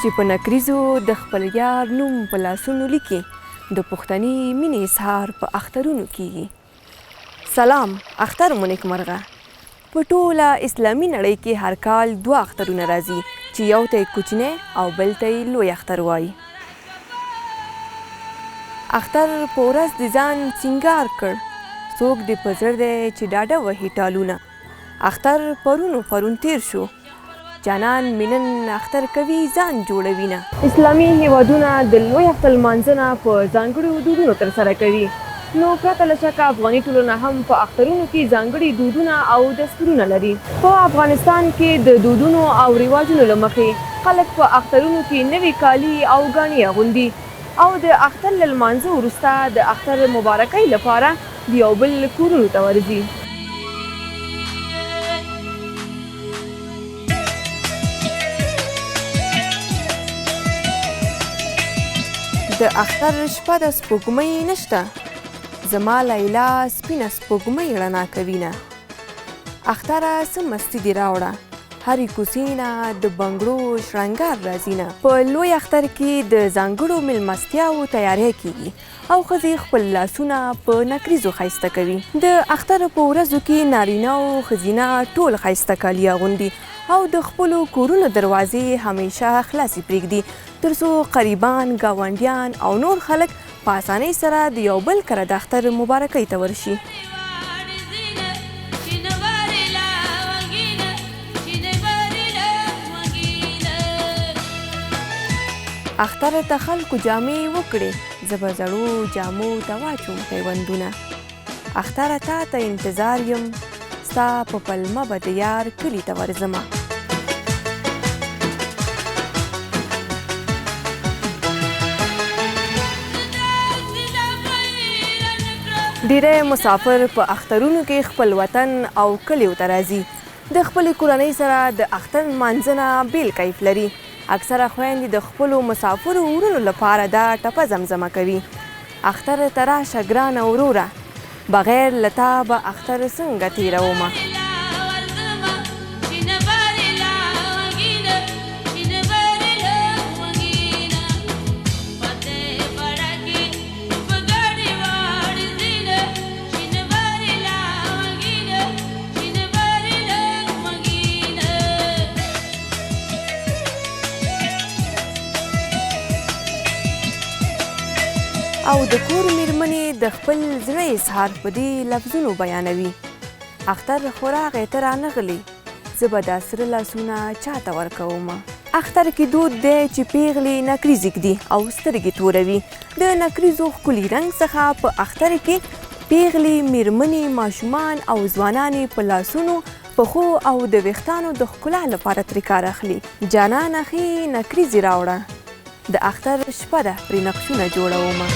چې په نکریزو د خپل یار نوم په لاسونو لیکي د پښتني مینې اظهار په اخترونو کیږي. سلام، اختر مو نیکمرغه. په ټوله اسلامي نړۍ کې هر کال 2 اخترونه راځي چې یو ته یې کوچنی او بل ته یې لوی اختر وایي. اختر په ورځ د ځان سینګار کړ، څوک دې په زړه دی چې ډاډه وهي ټالونه. اختر پرون تیر شو، جانان مینن اختر کوي ځان جوړوي نه. اسلامي هیوادونه د لوی اختر لمانځنه په ځانګړو دودونو ترسره کوي، نو پرته له شکه افغاني ټولنه هم په اخترونو کې ځانګړي دودونه او دستورونه لري. په افغانستان کې د دودونو او رواجونو له مخې خلک په اخترونو کې نوي کالي او ګاڼې اغوندي او د اختر له لمانځه وروسته د اختر مبارکۍ لپاره د یو بل کورونو ته ورځي. د اختر شپه د سپوږمۍ نشته، زما لیلا سپینه سپوږمۍ رڼا کوي نه. اختره څه مستي دې راوړه، هرې کوڅې نه د بنګړو شرنګار راځي نه. په لوی اختر کې د ځانګړو میلمستیاوو تیاری کیږي او ښځې خپل لاسونه په نکریزو ښایسته کوي. د اختر په ورځو کې نارینه او ښځینه ټول ښایسته کالي اغوندي او د خپلو کورونو دروازې همیشه خلاصې پرېږدي ترڅو قریبان، ګاونډیان او نور خلک په اسانۍ سره د یو بل کره د اختر مبارکۍ ته ورشي. اختر ته خلکو جامې وکړې، زه به زړو جامو ته واچوم پیوندونه. اختره تا ته انتظار یم، ستا په پلمه به د یار کلي ته ورځمه. ډیری مسافر په اخترونو کې خپل وطن او کلیو ته راځي. د خپلې کورنۍ سره د اختر لمانځنه بیل کیف لري. اکثره خویندې د خپلو مسافرو ورونو لپاره دا ټپه زمزمه کوي: اختر ته راشه ګرانه وروره، بغیر له تا به اختر څنګه تېرومه. او د کور میرمنې د خپل زړه اظهار په دې لفظونو بیانوي: اختر خو راغی ته رانغلې، زه به دا سره لاسونه چاته ورکومه. اختر کې دود دی چې پیغلې نکریز ږدي او سترګې توروي. د نکریزو ښکلي رنګ څخه په اختر کې پیغلې، میرمنې، ماشومان او ځوانانې په لاسونو، پښو او د ویښتانو د ښکلا لپاره ترې کار اخلي. جانانه ښې نکریزې راوړه، د اختر شپه ده پرې نقشونه جوړومه.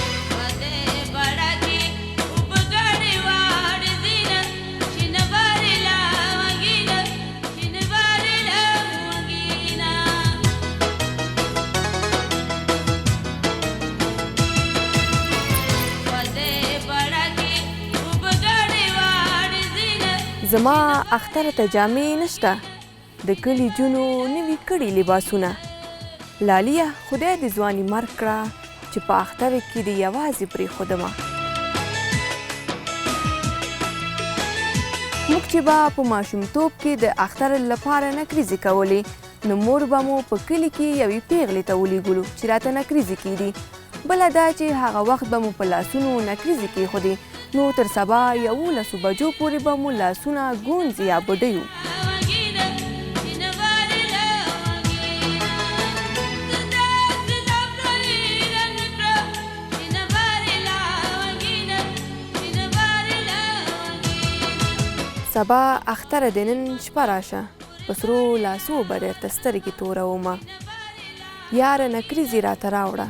زما اختر ته جامې نشته، د کلي جونو نوي کړي لباسونه. لالیه خدای دې ځواني مرګ کړه چې په اختر کې دې یوازې پرېښودمه. موږ چې به په ماشومتوب کې د اختر لپاره نکریزې کولې، نو مور به مو په کلي کې یوې پیغلې ته ولیږلو چې راته نکریزې کېدي. بله دا چې هغه وخت به مو په لاسونو نکریزې کېښودې، نو تر سبا 11 بجو پورې به مو لاسونه ګونځي یا بډۍ وو. سبا اختر د نن شپه راشه، په سرو لاسو به درته سترګې تورومه. یاره نکریزې راته راوړه،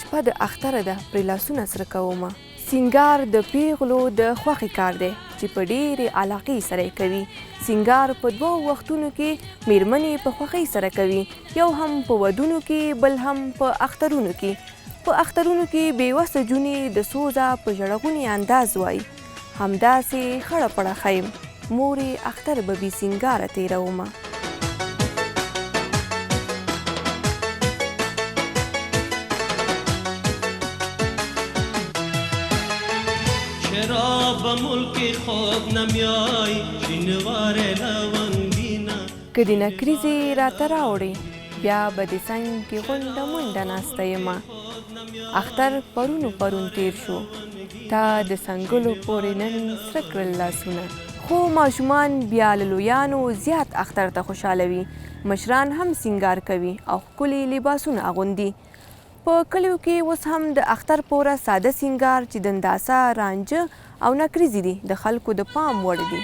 شپه د اختره ده پرې لاسونه سره کومه. سینګار د پیغلو د خوښې کار دی چې په ډېرې علاقې سره یې کوي. سینګار په 2 وختونو کې میرمنې په خوښۍ سره کوي، یو هم په ودونو کې، بل هم په اخترونو کې. په اخترونو کې بېوسه جونې د سوزه په ژړغوني انداز وایي: همداسې خړه پړه خیم، مورې اختر به بې سینګاره تېرومه. چرا به ملک خود نمیای شینوار لونگینا که د نکریزې راته راوړې بیا به د څنګ کې غونډه منډه ناسته یمه اختر پرون تیر شو تا د څنګلو پورې نن سره کړل لاسونه خو ماشومان بیا له لویانو زیات اختر ته خوشحاله وي مشران هم سینګار کوي او ښکلي لباسونه اغوندي په کلیو کې اوس هم د اختر په ورځ ساده سینګار چې دنداسه رانجه او نکریزې دي د خلکو د پام وړ دي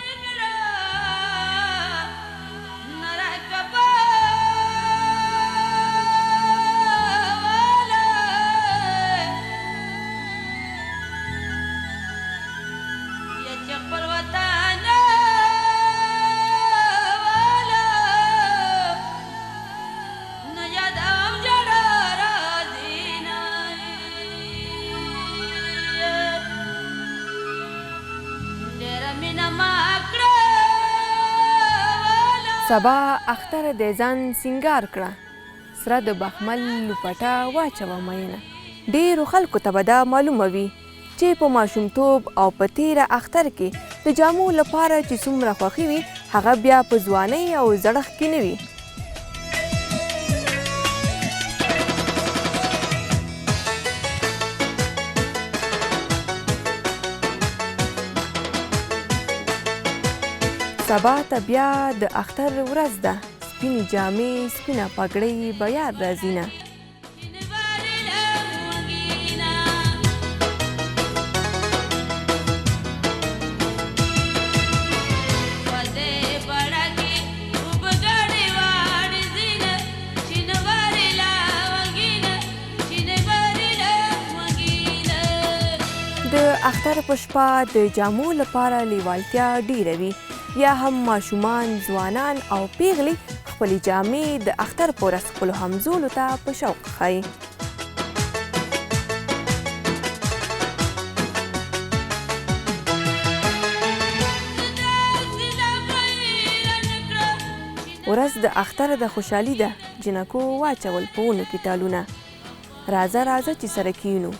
سبا اختر د ځان سینګار کړه سره د بخمل لوپټه واچوه مینه ډېرو خلکو ته به دا معلومه وي چې په ماشومتوب او په تیره اختر کې د جامو لپاره چې څومره خوښي وي هغه بیا په ځوانۍ او زړښت کې نه وي سبا ته بیا د اختر ورځ ده سپینې جامې سپینه پګړۍ به یاد راځي نه د اختر په شپه د جامو لپاره لیوالتیا ډیره وي یا هم ماشومان ځوانان او پیغلې خپلې جامې د اختر په ورځ خپلو همزولو ته په شوق ښایي ورځ د اختر د خوشحالي ده جنکو واچول په ونو کې ټالونه راځه راځه چې سره کینو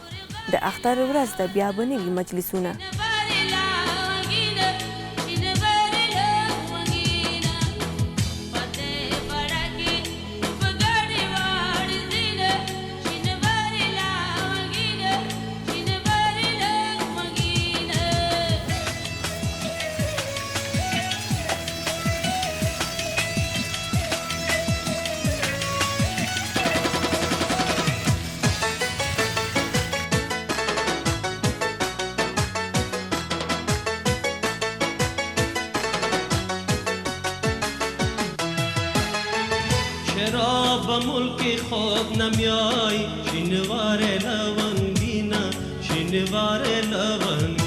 د اختر ورځ ده بیا به نوي مجلسونه چرا به ملک خود نمیای شینوار لونگینا شینوار لونگینا